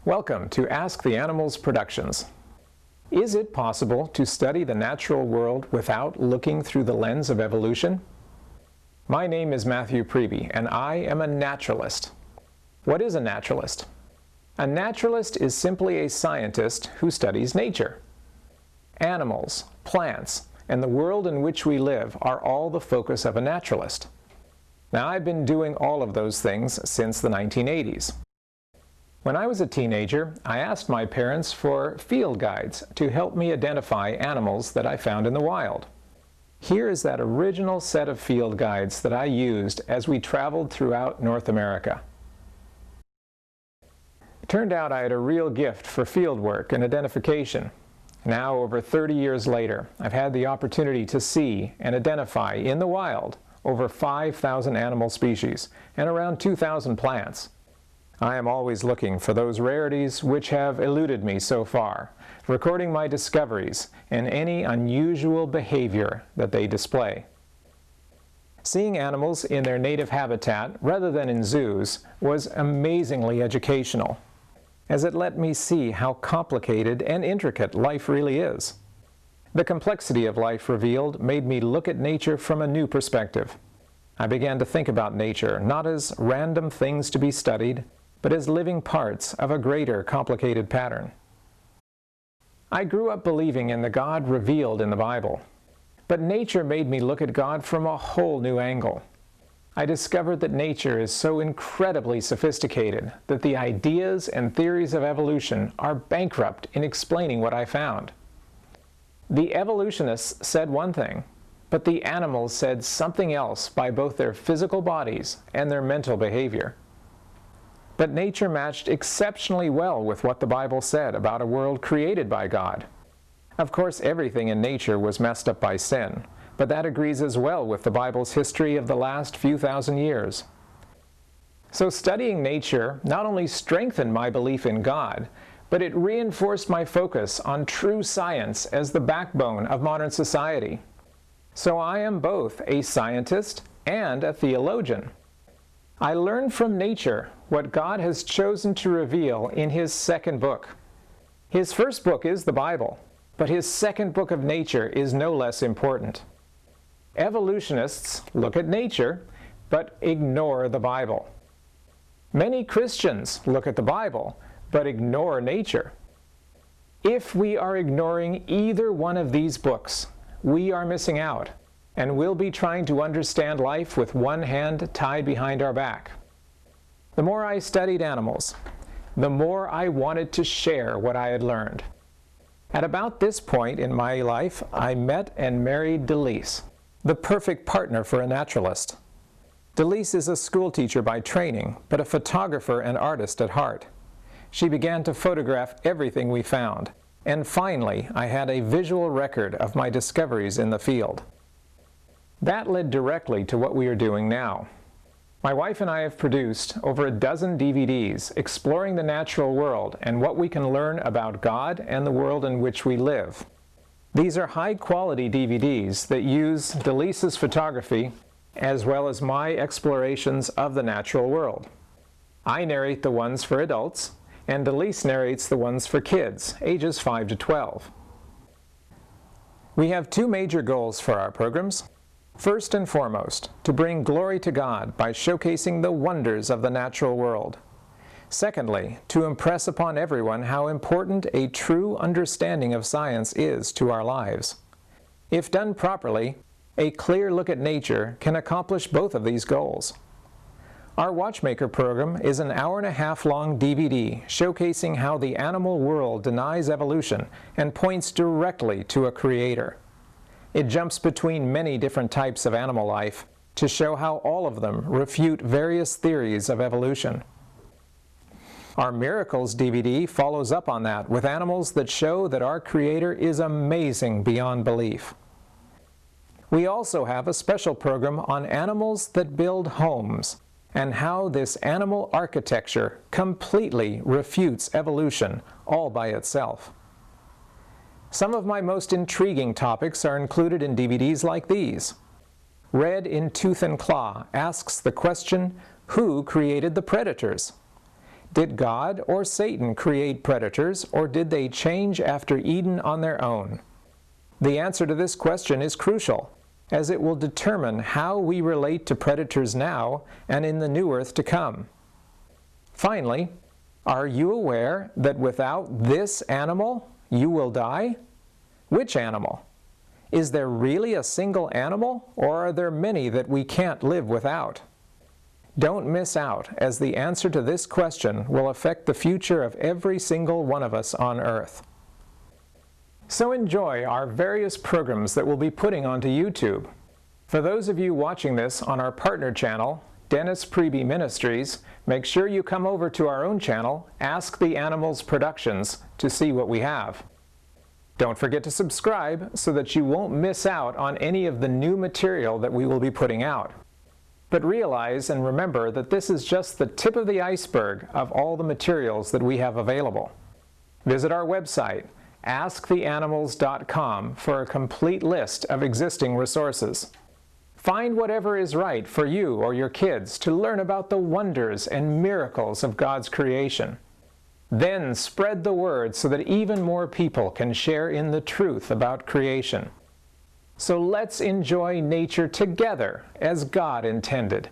Welcome to Ask the Animals Productions. Is it possible to study the natural world without looking through the lens of evolution? My name is Matthew Priebe, and I am a naturalist. What is a naturalist? A naturalist is simply a scientist who studies nature. Animals, plants, and the world in which we live are all the focus of a naturalist. Now, I've been doing all of those things since the 1980s. When I was a teenager, I asked my parents for field guides to help me identify animals that I found in the wild. Here is that original set of field guides that I used as we traveled throughout North America. It turned out I had a real gift for field work and identification. Now, over 30 years later, I've had the opportunity to see and identify in the wild over 5,000 animal species and around 2,000 plants. I am always looking for those rarities which have eluded me so far, recording my discoveries and any unusual behavior that they display. Seeing animals in their native habitat rather than in zoos was amazingly educational, as it let me see how complicated and intricate life really is. The complexity of life revealed made me look at nature from a new perspective. I began to think about nature not as random things to be studied, but as living parts of a greater complicated pattern. I grew up believing in the God revealed in the Bible, but nature made me look at God from a whole new angle. I discovered that nature is so incredibly sophisticated that the ideas and theories of evolution are bankrupt in explaining what I found. The evolutionists said one thing, but the animals said something else by both their physical bodies and their mental behavior. But nature matched exceptionally well with what the Bible said about a world created by God. Of course, everything in nature was messed up by sin, but that agrees as well with the Bible's history of the last few thousand years. So studying nature not only strengthened my belief in God, but it reinforced my focus on true science as the backbone of modern society. So I am both a scientist and a theologian. I learn from nature what God has chosen to reveal in His second book. His first book is the Bible, but His second book of nature is no less important. Evolutionists look at nature, but ignore the Bible. Many Christians look at the Bible, but ignore nature. If we are ignoring either one of these books, we are missing out, and we'll be trying to understand life with one hand tied behind our back. The more I studied animals, the more I wanted to share what I had learned. At about this point in my life, I met and married Delise, the perfect partner for a naturalist. Delise is a school teacher by training, but a photographer and artist at heart. She began to photograph everything we found, and finally I had a visual record of my discoveries in the field. That led directly to what we are doing now. My wife and I have produced over a dozen DVDs exploring the natural world and what we can learn about God and the world in which we live. These are high-quality DVDs that use Delise's photography as well as my explorations of the natural world. I narrate the ones for adults, and Delise narrates the ones for kids, ages 5 to 12. We have two major goals for our programs. First and foremost, to bring glory to God by showcasing the wonders of the natural world. Secondly, to impress upon everyone how important a true understanding of science is to our lives. If done properly, a clear look at nature can accomplish both of these goals. Our Watchmaker program is an hour-and-a-half-long DVD showcasing how the animal world denies evolution and points directly to a creator. It jumps between many different types of animal life to show how all of them refute various theories of evolution. Our Miracles DVD follows up on that with animals that show that our Creator is amazing beyond belief. We also have a special program on animals that build homes and how this animal architecture completely refutes evolution all by itself. Some of my most intriguing topics are included in DVDs like these. Red in Tooth and Claw asks the question, who created the predators? Did God or Satan create predators, or did they change after Eden on their own? The answer to this question is crucial, as it will determine how we relate to predators now and in the new earth to come. Finally, are you aware that without this animal, you will die? Which animal? Is there really a single animal, or are there many that we can't live without? Don't miss out, as the answer to this question will affect the future of every single one of us on Earth. So enjoy our various programs that we'll be putting onto YouTube. For those of you watching this on our partner channel, Dennis Priebe Ministries, make sure you come over to our own channel, Ask the Animals Productions, to see what we have. Don't forget to subscribe so that you won't miss out on any of the new material that we will be putting out. But realize and remember that this is just the tip of the iceberg of all the materials that we have available. Visit our website, asktheanimals.com, for a complete list of existing resources. Find whatever is right for you or your kids to learn about the wonders and miracles of God's creation. Then spread the word so that even more people can share in the truth about creation. So let's enjoy nature together as God intended.